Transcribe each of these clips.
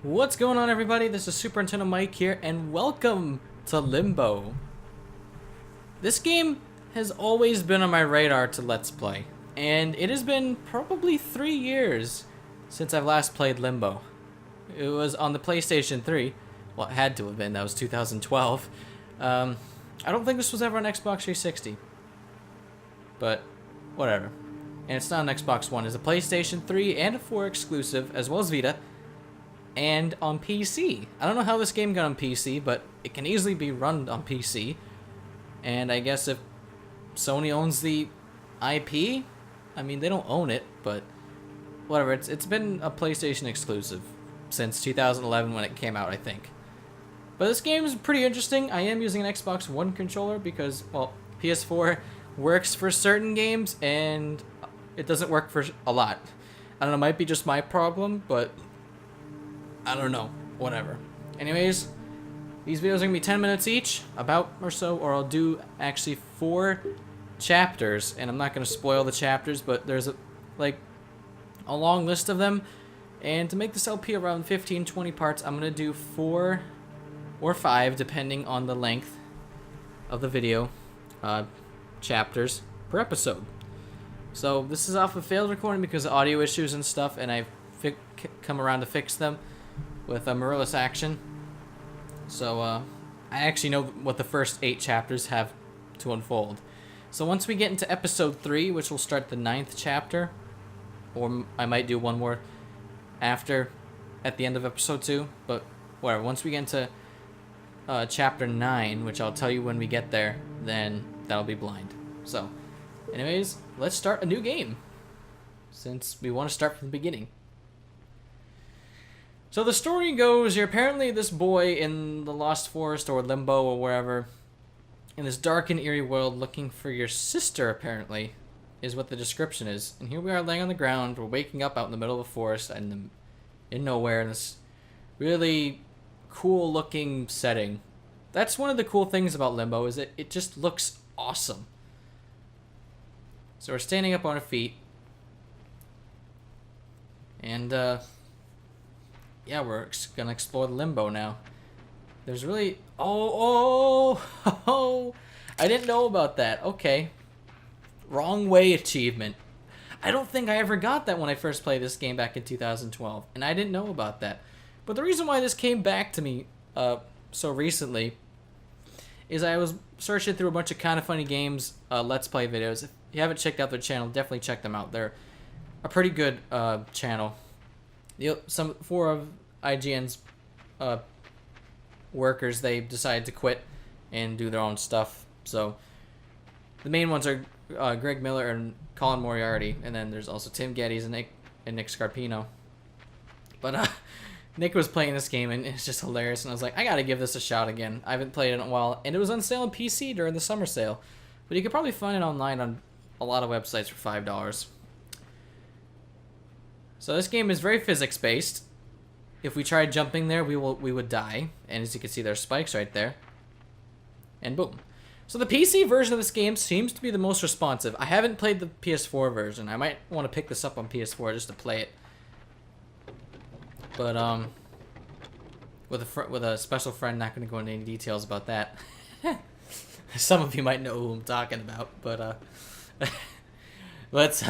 What's going on, everybody? This is Super Nintendo Mike here, and welcome to Limbo. This game has always been on my radar to Let's Play, and it has been probably 3 years since I've last played Limbo. It was on the PlayStation 3. Well, it had to have been. That was 2012. I don't think this was ever on Xbox 360. But, whatever. And it's not on Xbox One. It's a PlayStation 3 and a 4 exclusive, as well as Vita. And on PC. I don't know how this game got on PC, but it can easily be run on PC. And I guess if Sony owns the IP, I mean, they don't own it, but whatever. It's been a PlayStation exclusive since 2011 when it came out, I think. But this game is pretty interesting. I am using an Xbox One controller because, well, PS4 works for certain games and it doesn't work for a lot. I don't know, it might be just my problem, but I don't know. Whatever. Anyways, these videos are going to be 10 minutes each, about or so, or I'll do actually 4 chapters, and I'm not going to spoil the chapters, but there's a long list of them, and to make this LP around 15-20 parts, I'm going to do 4 or 5, depending on the length of the video, chapters per episode. So this is off of failed recording because of audio issues and stuff, and I've come around to fix them with a Marillus action. So I actually know what the first 8 chapters have to unfold. So once we get into episode 3, which will start the 9th chapter, or I might do one more at the end of episode 2, but whatever. Once we get into chapter 9, which I'll tell you when we get there, then that'll be blind. So anyways, let's start a new game, since we want to start from the beginning. So the story goes, you're apparently this boy in the Lost Forest or Limbo or wherever, in this dark and eerie world looking for your sister, apparently, is what the description is. And here we are laying on the ground, we're waking up out in the middle of the forest and in nowhere in this really cool looking setting. That's one of the cool things about Limbo, is that it just looks awesome. So we're standing up on our feet, and yeah, we're gonna explore Limbo now. There's really... Oh, I didn't know about that. Okay. Wrong way achievement. I don't think I ever got that when I first played this game back in 2012, and I didn't know about that. But the reason why this came back to me so recently is I was searching through a bunch of Kind of Funny Games Let's Play videos. If you haven't checked out their channel, definitely check them out. They're a pretty good channel. Some 4 of IGN's workers, they decided to quit and do their own stuff. So the main ones are Greg Miller and Colin Moriarty, and then there's also Tim Geddes and Nick Scarpino. But Nick was playing this game and it's just hilarious, and I was like, I gotta give this a shot again. I haven't played it in a while, and it was on sale on PC during the summer sale, but you could probably find it online on a lot of websites for $5. So this game is very physics-based. If we tried jumping there, we would die. And as you can see, there's spikes right there. And boom. So the PC version of this game seems to be the most responsive. I haven't played the PS4 version. I might want to pick this up on PS4 just to play it. But with a special friend, not going to go into any details about that. Some of you might know who I'm talking about, but let's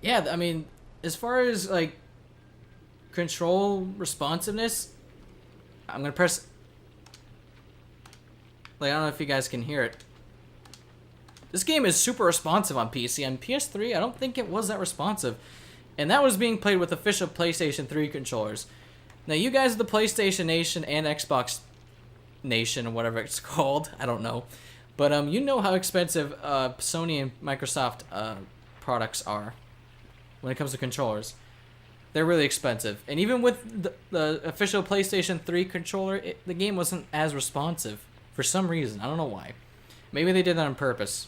yeah, I mean, as far as, like, control responsiveness, I'm going to press... Like, I don't know if you guys can hear it. This game is super responsive on PC. On PS3, I don't think it was that responsive. And that was being played with official PlayStation 3 controllers. Now, you guys are the PlayStation Nation and Xbox Nation, or whatever it's called. I don't know. But you know how expensive Sony and Microsoft products are when it comes to controllers. They're really expensive. And even with the official PlayStation 3 controller, the game wasn't as responsive for some reason. I don't know why. Maybe they did that on purpose.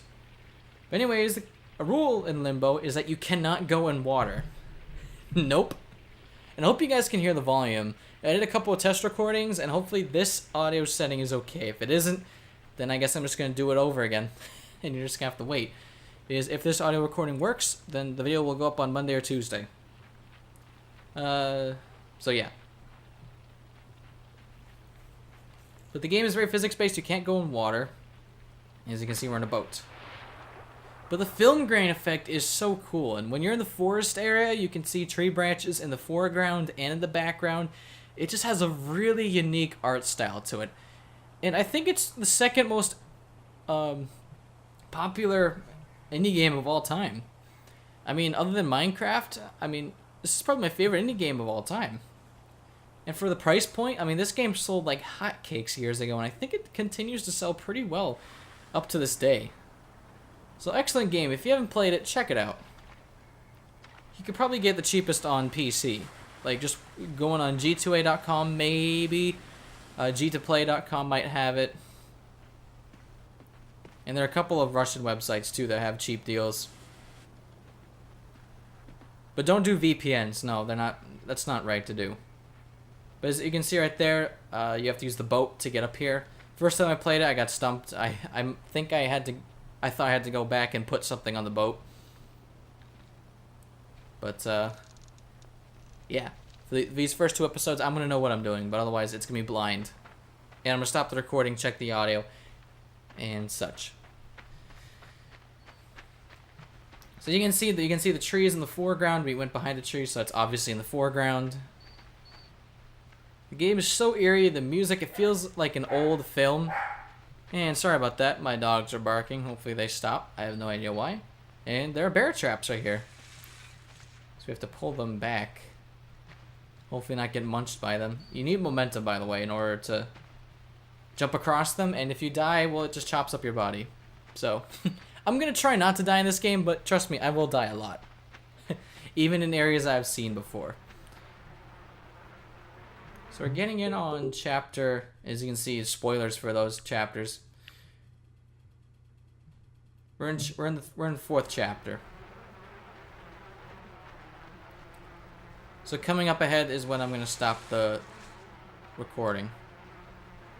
But anyways, a rule in Limbo is that you cannot go in water. Nope. And I hope you guys can hear the volume. I did a couple of test recordings, and hopefully this audio setting is okay. If it isn't, then I guess I'm just going to do it over again. And you're just going to have to wait. Because if this audio recording works, then the video will go up on Monday or Tuesday. So yeah. But the game is very physics-based. You can't go in water. As you can see, we're in a boat. But the film grain effect is so cool. And when you're in the forest area, you can see tree branches in the foreground and in the background. It just has a really unique art style to it. And I think it's the second most popular indie game of all time. I mean, other than Minecraft, I mean, this is probably my favorite indie game of all time. And for the price point, I mean, this game sold like hotcakes years ago, and I think it continues to sell pretty well up to this day. So excellent game. If you haven't played it, check it out. You could probably get the cheapest on PC. Like just going on g2a.com maybe. G2play.com might have it. And there are a couple of Russian websites too that have cheap deals. But don't do VPNs. No, they're not. That's not right to do. But as you can see right there, you have to use the boat to get up here. First time I played it, I got stumped. I think I had to. I thought I had to go back and put something on the boat. But yeah, for these first 2 episodes, I'm gonna know what I'm doing, but otherwise it's gonna be blind. And I'm gonna stop the recording, check the audio, and such. So you can see the trees in the foreground. We went behind the trees, so it's obviously in the foreground. The game is so eerie. The music, it feels like an old film. And sorry about that. My dogs are barking. Hopefully they stop. I have no idea why. And there are bear traps right here. So we have to pull them back. Hopefully not get munched by them. You need momentum, by the way, in order to jump across them. And if you die, well, it just chops up your body. So I'm going to try not to die in this game, but trust me, I will die a lot. Even in areas I've seen before. So we're getting in on chapter, as you can see, spoilers for those chapters. We're in the 4th chapter. So coming up ahead is when I'm going to stop the recording.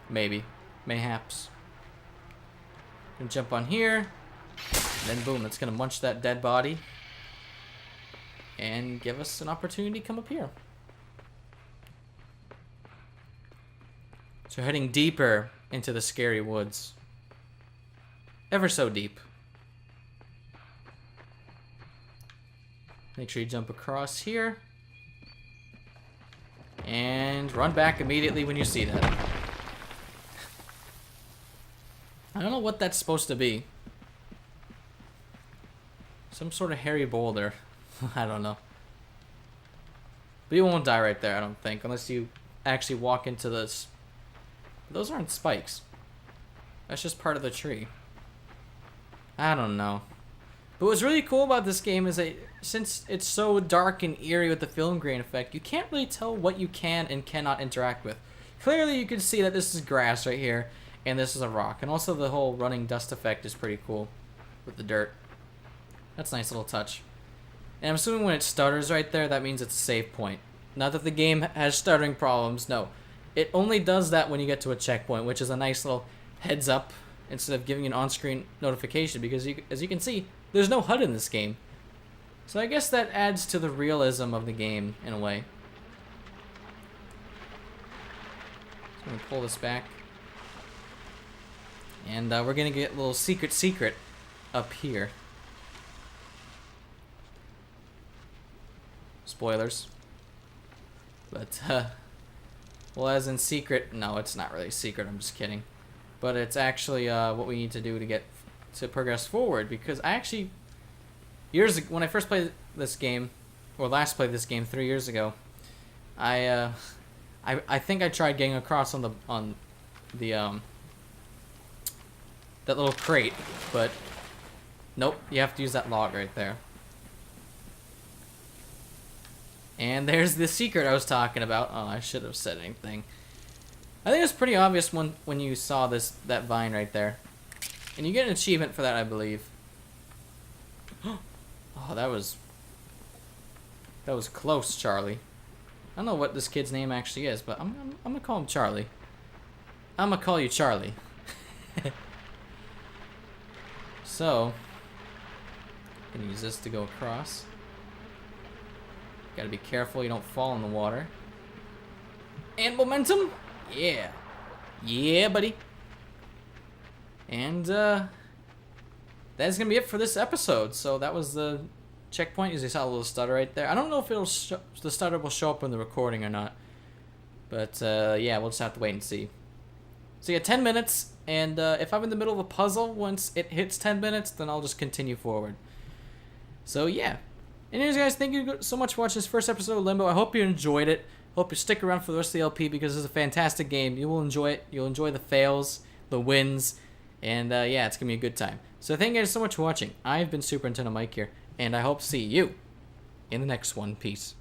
Maybe. Mayhaps. Gonna jump on here. And then boom, it's going to munch that dead body. And give us an opportunity to come up here. So heading deeper into the scary woods. Ever so deep. Make sure you jump across here. And run back immediately when you see that. I don't know what that's supposed to be. Some sort of hairy boulder. I don't know. But you won't die right there, I don't think. Unless you actually walk into this. Those aren't spikes. That's just part of the tree. I don't know. But what's really cool about this game is that since it's so dark and eerie with the film grain effect, you can't really tell what you can and cannot interact with. Clearly you can see that this is grass right here, and this is a rock. And also the whole running dust effect is pretty cool with the dirt. That's a nice little touch. And I'm assuming when it stutters right there, that means it's a save point. Not that the game has stuttering problems, no. It only does that when you get to a checkpoint, which is a nice little heads up instead of giving an on-screen notification, because as you can see, there's no HUD in this game. So I guess that adds to the realism of the game in a way. So I'm going to pull this back. And we're going to get a little secret up here. Spoilers. But, well, as in secret, no, it's not really secret, I'm just kidding. But it's actually what we need to do to progress forward, because I actually, when I first played this game, or last played this game 3 years ago, I think I tried getting across on the that little crate, but nope, you have to use that log right there. And there's the secret I was talking about. Oh, I should have said anything. I think it's pretty obvious when you saw that vine right there. And you get an achievement for that, I believe. Oh, that was close, Charlie. I don't know what this kid's name actually is, but I'm gonna call him Charlie. I'm gonna call you Charlie. So, I'm gonna use this to go across. Gotta be careful you don't fall in the water. And momentum. Yeah. Yeah, buddy. And that is gonna be it for this episode. So that was the checkpoint. As you saw a little stutter right there. I don't know if the stutter will show up in the recording or not. But yeah, we'll just have to wait and see. So yeah, 10 minutes. And if I'm in the middle of a puzzle, once it hits 10 minutes, then I'll just continue forward. So yeah. Anyways, guys, thank you so much for watching this first episode of Limbo. I hope you enjoyed it. Hope you stick around for the rest of the LP because it's a fantastic game. You will enjoy it. You'll enjoy the fails, the wins, and yeah, it's going to be a good time. So thank you guys so much for watching. I've been Super Nintendo Mike here, and I hope to see you in the next one. Peace.